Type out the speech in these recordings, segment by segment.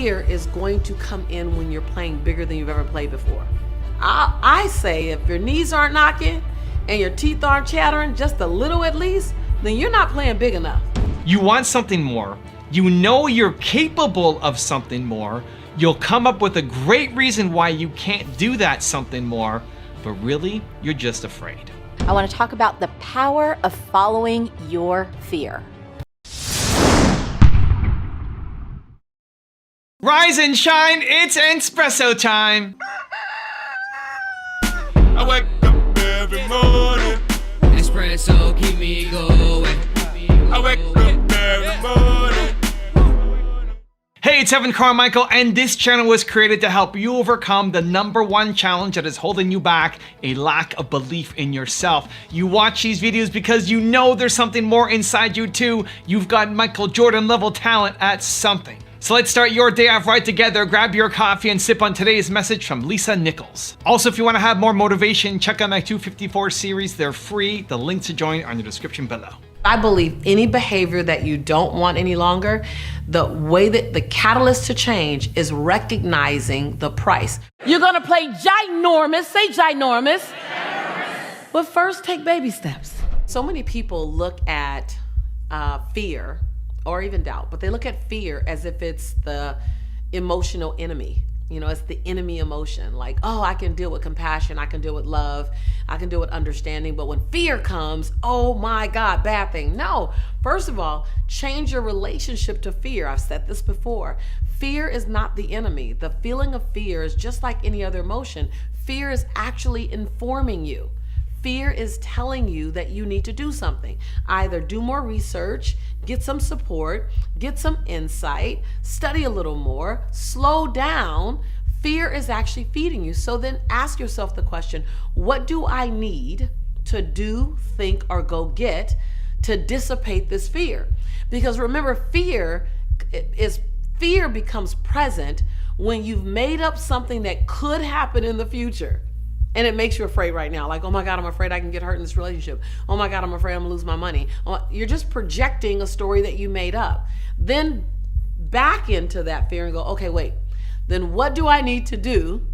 fear is going to come in when you're playing bigger than you've ever played before. I say if your knees aren't knocking and your teeth aren't chattering just a little at least, then you're not playing big enough. You want something more. You know you're capable of something more. You'll come up with a great reason why you can't do that something more, but really, you're just afraid. I want to talk about the power of following your fear. Rise and shine, it's espresso time. I wake up every morning. Espresso keep me going. I wake up every morning. Hey, it's Evan Carmichael, and this channel was created to help you overcome the #1 challenge that is holding you back, a lack of belief in yourself. You watch these videos because you know there's something more inside you too. You've got Michael Jordan level talent at something. So let's start your day off right together. Grab your coffee and sip on today's message from Lisa Nichols. Also, if you want to have more motivation, check out my 254 series. They're free. The link to join are in the description below. I believe any behavior that you don't want any longer, the way that the catalyst to change is recognizing the price. You're gonna play ginormous, say ginormous, but first take baby steps. So many people look at fear or even doubt, but they look at fear as if it's the emotional enemy. You know, it's the enemy emotion. Like, oh, I can deal with compassion, I can deal with love, I can deal with understanding. But when fear comes, oh my God, bad thing. No, first of all, change your relationship to fear. I've said this before. Fear is not the enemy. The feeling of fear is just like any other emotion. Fear is actually informing you. Fear is telling you that you need to do something. Either do more research, get some support, get some insight, study a little more, slow down. Fear is actually feeding you. So then ask yourself the question, what do I need to do, think, or go get to dissipate this fear? Because remember, fear becomes present when you've made up something that could happen in the future. And it makes you afraid right now. Like, oh my God, I'm afraid I can get hurt in this relationship. Oh my God, I'm afraid I'm gonna lose my money. You're just projecting a story that you made up. Then back into that fear and go, okay, wait, then what do I need to do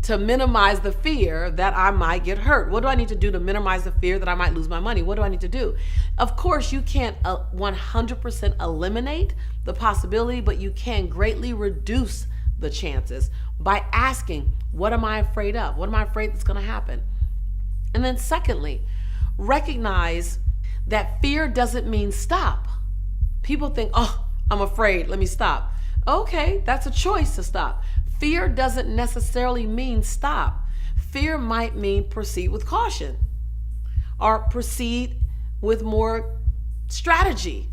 to minimize the fear that I might get hurt? What do I need to do to minimize the fear that I might lose my money? What do I need to do? Of course, you can't 100% eliminate the possibility, but you can greatly reduce the chances by asking, what am I afraid of? What am I afraid that's going to happen? And then secondly, recognize that fear doesn't mean stop. People think, oh, I'm afraid, let me stop. Okay, that's a choice to stop. Fear doesn't necessarily mean stop. Fear might mean proceed with caution or proceed with more strategy.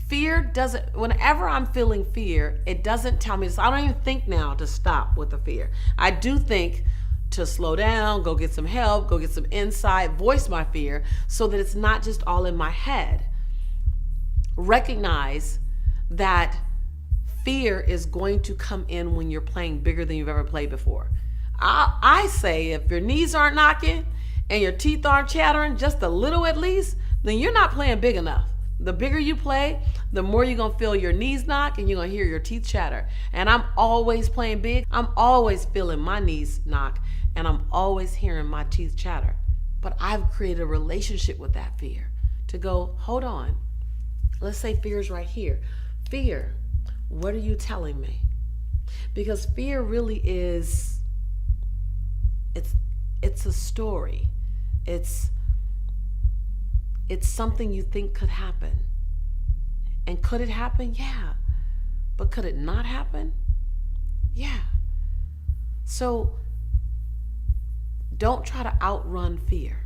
Fear doesn't, whenever I'm feeling fear, it doesn't tell me this. I don't even think now to stop with the fear. I do think to slow down, go get some help, go get some insight, voice my fear so that it's not just all in my head. Recognize that fear is going to come in when you're playing bigger than you've ever played before. I say if your knees aren't knocking and your teeth aren't chattering just a little at least, then you're not playing big enough. The bigger you play, the more you're gonna feel your knees knock and you're gonna hear your teeth chatter. And I'm always playing big. I'm always feeling my knees knock and I'm always hearing my teeth chatter. But I've created a relationship with that fear to go, hold on. Let's say fear is right here. Fear, what are you telling me? Because fear really is, it's a story. It's something you think could happen. And could it happen? Yeah. But could it not happen? Yeah. So don't try to outrun fear.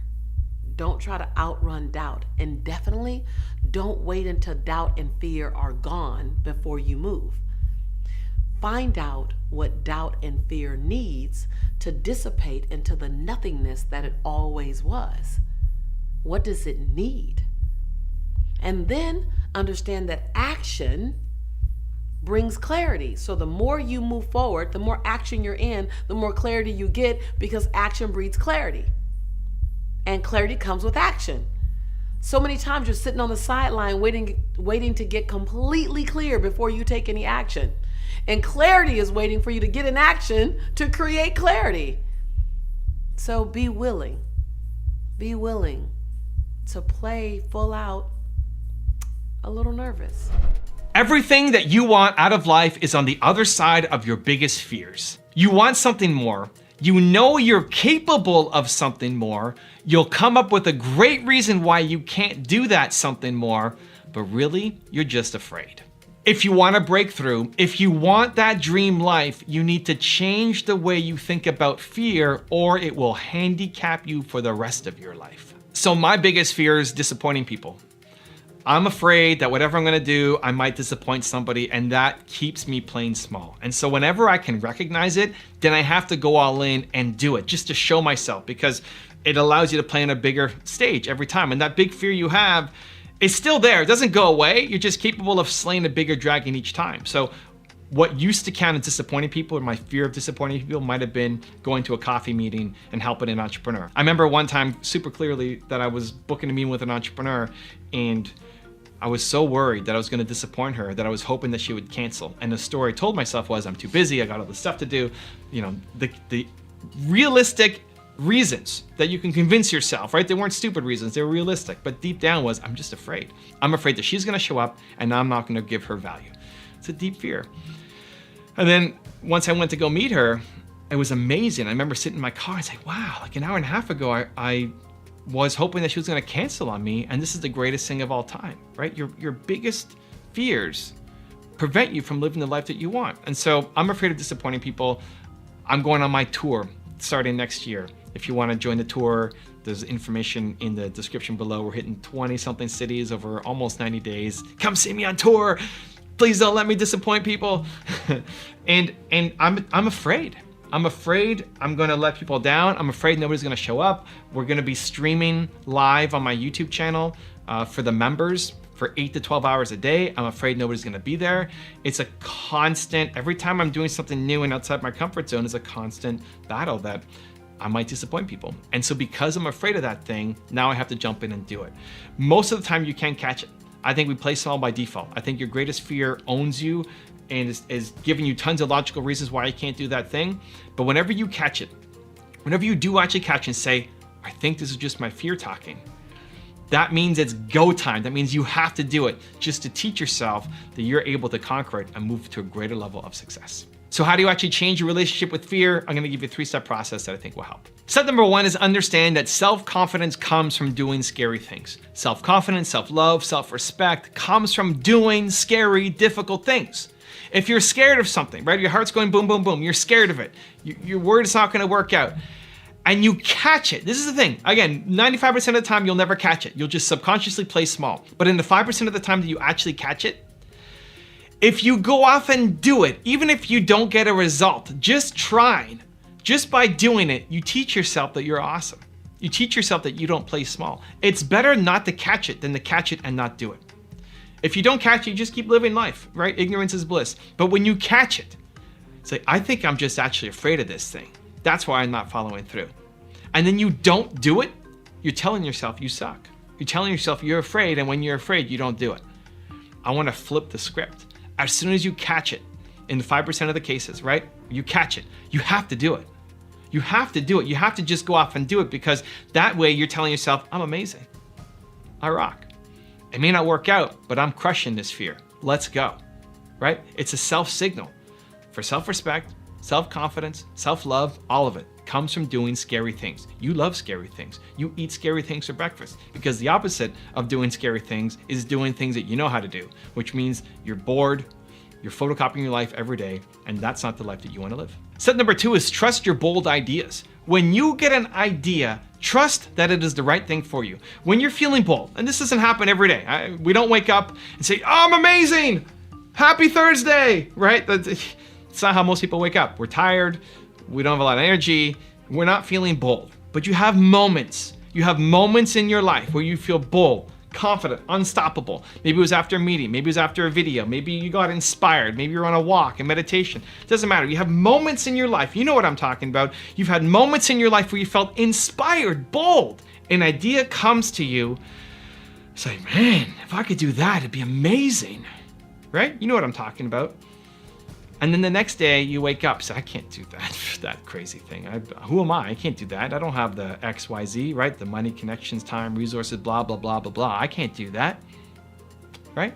Don't try to outrun doubt. And definitely don't wait until doubt and fear are gone before you move. Find out what doubt and fear needs to dissipate into the nothingness that it always was. What does it need? And then understand that action brings clarity. So the more you move forward, the more action you're in, the more clarity you get, because action breeds clarity. And clarity comes with action. So many times you're sitting on the sideline waiting to get completely clear before you take any action. And clarity is waiting for you to get in action to create clarity. So be willing to play full out a little nervous. Everything that you want out of life is on the other side of your biggest fears. You want something more. You know you're capable of something more. You'll come up with a great reason why you can't do that something more, but really, you're just afraid. If you want to break through, if you want that dream life, you need to change the way you think about fear, or it will handicap you for the rest of your life. So my biggest fear is disappointing people. I'm afraid that whatever I'm gonna do, I might disappoint somebody, and that keeps me playing small. And so whenever I can recognize it, then I have to go all in and do it just to show myself, because it allows you to play on a bigger stage every time. And that big fear you have is still there. It doesn't go away. You're just capable of slaying a bigger dragon each time. So what used to count as disappointing people, or my fear of disappointing people, might have been going to a coffee meeting and helping an entrepreneur. I remember one time super clearly that I was booking a meeting with an entrepreneur, and I was so worried that I was going to disappoint her that I was hoping that she would cancel. And the story I told myself was, I'm too busy, I got all this stuff to do. You know, the realistic reasons that you can convince yourself, right? They weren't stupid reasons, they were realistic. But deep down was, I'm just afraid. I'm afraid that she's going to show up and I'm not going to give her value. It's a deep fear. And then once I went to go meet her, it was amazing. I remember sitting in my car and saying, wow, like an hour and a half ago, I was hoping that she was going to cancel on me, and this is the greatest thing of all time, right? Your biggest fears prevent you from living the life that you want. And so I'm afraid of disappointing people. I'm going on my tour starting next year. If you want to join the tour, there's information in the description below. We're hitting 20-something cities over almost 90 days. Come see me on tour. Please don't let me disappoint people. and I'm afraid. I'm afraid I'm going to let people down. I'm afraid nobody's going to show up. We're going to be streaming live on my YouTube channel for the members for 8 to 12 hours a day. I'm afraid nobody's going to be there. It's a constant, every time I'm doing something new and outside my comfort zone, is a constant battle that I might disappoint people. And so because I'm afraid of that thing, now I have to jump in and do it. Most of the time you can't catch it. I think we play small by default. I think your greatest fear owns you and is giving you tons of logical reasons why you can't do that thing. But whenever you catch it, whenever you do actually catch and say, I think this is just my fear talking, that means it's go time. That means you have to do it just to teach yourself that you're able to conquer it and move to a greater level of success. So how do you actually change your relationship with fear? I'm gonna give you a 3-step process that I think will help. Step number 1 is understand that self-confidence comes from doing scary things. Self-confidence, self-love, self-respect comes from doing scary, difficult things. If you're scared of something, right? Your heart's going boom, boom, boom. You're scared of it. You're worried it's not gonna work out. And you catch it. This is the thing. Again, 95% of the time, you'll never catch it. You'll just subconsciously play small. But in the 5% of the time that you actually catch it, if you go off and do it, even if you don't get a result, just trying, just by doing it, you teach yourself that you're awesome. You teach yourself that you don't play small. It's better not to catch it than to catch it and not do it. If you don't catch it, you just keep living life, right? Ignorance is bliss. But when you catch it, it's like, I think I'm just actually afraid of this thing. That's why I'm not following through. And then you don't do it, you're telling yourself you suck. You're telling yourself you're afraid, and when you're afraid, you don't do it. I want to flip the script. As soon as you catch it, in the 5% of the cases, right? You catch it, you have to do it. You have to do it. You have to just go off and do it, because that way you're telling yourself, I'm amazing. I rock. It may not work out, but I'm crushing this fear. Let's go, right? It's a self-signal for self-respect, self-confidence, self-love, all of it comes from doing scary things. You love scary things. You eat scary things for breakfast, because the opposite of doing scary things is doing things that you know how to do, which means you're bored, you're photocopying your life every day, and that's not the life that you want to live. Step number 2 is trust your bold ideas. When you get an idea, trust that it is the right thing for you. When you're feeling bold, and this doesn't happen every day. We don't wake up and say, oh, I'm amazing, happy Thursday, right? It's not how most people wake up. We're tired, we don't have a lot of energy, we're not feeling bold. But you have moments. You have moments in your life where you feel bold, confident, unstoppable. Maybe it was after a meeting, maybe it was after a video, maybe you got inspired, maybe you're on a walk, a meditation. It doesn't matter. You have moments in your life, you know what I'm talking about. You've had moments in your life where you felt inspired, bold. An idea comes to you, it's like, man, if I could do that, it'd be amazing, right? You know what I'm talking about. And then the next day you wake up, say, I can't do that crazy thing. Who am I? I can't do that. I don't have the XYZ, right? The money, connections, time, resources, blah, blah, blah, blah, blah. I can't do that, right?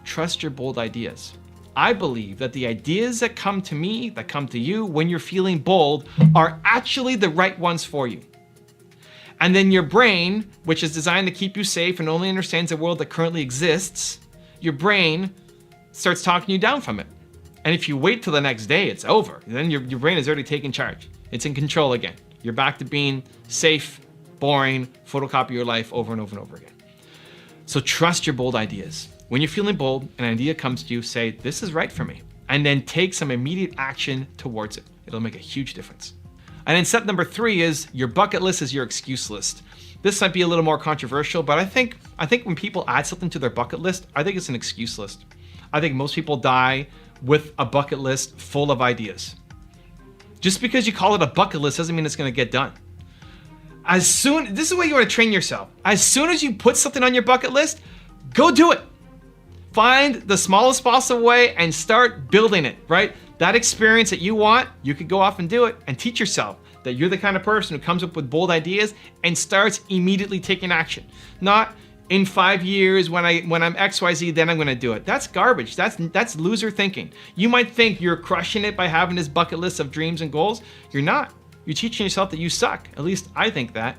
Trust your bold ideas. I believe that the ideas that come to me, that come to you when you're feeling bold, are actually the right ones for you. And then your brain, which is designed to keep you safe and only understands the world that currently exists, your brain starts talking you down from it. And if you wait till the next day, it's over. Then your brain has already taken charge. It's in control again. You're back to being safe, boring, photocopy your life over and over and over again. So trust your bold ideas. When you're feeling bold, an idea comes to you, say, this is right for me. And then take some immediate action towards it. It'll make a huge difference. And then step number 3 is your bucket list is your excuse list. This might be a little more controversial, but I think when people add something to their bucket list, I think it's an excuse list. I think most people die with a bucket list full of ideas. Just because you call it a bucket list doesn't mean it's gonna get done. This is the way you wanna train yourself. As soon as you put something on your bucket list, go do it. Find the smallest possible way and start building it, right? That experience that you want, you could go off and do it and teach yourself that you're the kind of person who comes up with bold ideas and starts immediately taking action. Not in 5 years when I'm XYZ, then I'm gonna do it. That's garbage, that's loser thinking. You might think you're crushing it by having this bucket list of dreams and goals. You're not. You're teaching yourself that you suck. At least I think that.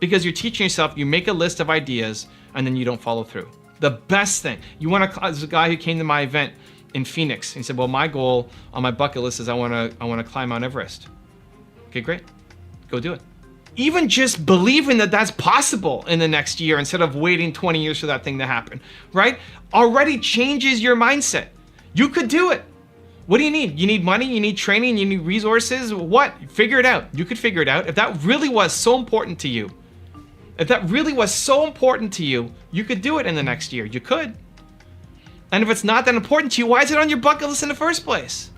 Because you're teaching yourself, you make a list of ideas and then you don't follow through. The best thing, there's a guy who came to my event in Phoenix. He said, well, my goal on my bucket list is I wanna climb Mount Everest. Okay, great, go do it. Even just believing that that's possible in the next year instead of waiting 20 years for that thing to happen, right? Already changes your mindset. You could do it. What do you need? You need money, you need training, you need resources, what? Figure it out. You could figure it out. If that really was so important to you, you could do it in the next year. You could. And if it's not that important to you, why is it on your bucket list in the first place?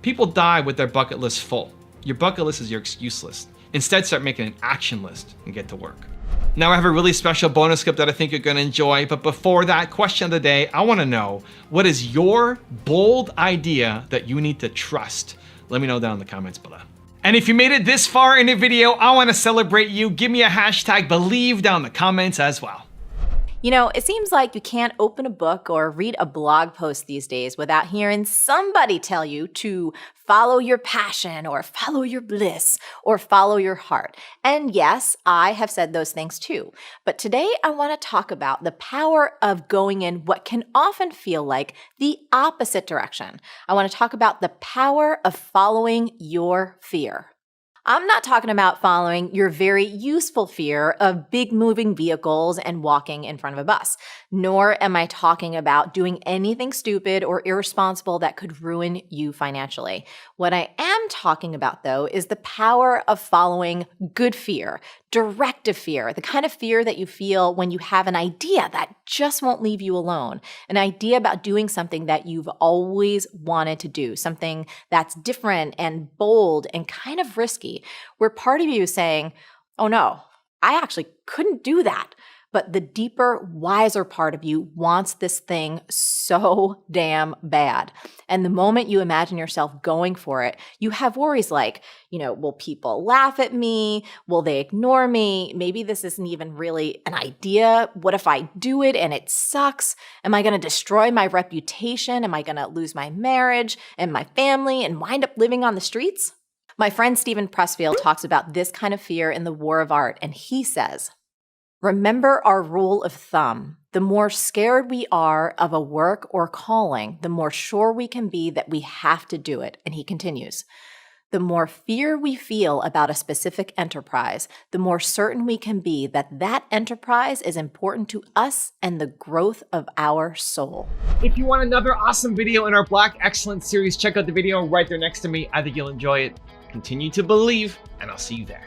People die with their bucket list full. Your bucket list is your excuse list. Instead, start making an action list and get to work. Now I have a really special bonus clip that I think you're gonna enjoy, but before that, question of the day, I wanna know, what is your bold idea that you need to trust? Let me know down in the comments below. And if you made it this far in the video, I wanna celebrate you. Give me a hashtag believe down in the comments as well. You know, it seems like you can't open a book or read a blog post these days without hearing somebody tell you to follow your passion or follow your bliss or follow your heart. And yes, I have said those things too. But today I want to talk about the power of going in what can often feel like the opposite direction. I want to talk about the power of following your fear. I'm not talking about following your very useful fear of big moving vehicles and walking in front of a bus, nor am I talking about doing anything stupid or irresponsible that could ruin you financially. What I am talking about, though, is the power of following good fear, directive fear, the kind of fear that you feel when you have an idea that just won't leave you alone, an idea about doing something that you've always wanted to do, something that's different and bold and kind of risky, where part of you is saying, oh no, I actually couldn't do that. But the deeper, wiser part of you wants this thing so damn bad. And the moment you imagine yourself going for it, you have worries like, will people laugh at me? Will they ignore me? Maybe this isn't even really an idea. What if I do it and it sucks? Am I going to destroy my reputation? Am I going to lose my marriage and my family and wind up living on the streets? My friend Stephen Pressfield talks about this kind of fear in The War of Art, and he says, remember our rule of thumb. The more scared we are of a work or calling, the more sure we can be that we have to do it. And he continues, the more fear we feel about a specific enterprise, the more certain we can be that that enterprise is important to us and the growth of our soul. If you want another awesome video in our Black Excellence series, check out the video right there next to me. I think you'll enjoy it. Continue to believe, and I'll see you there.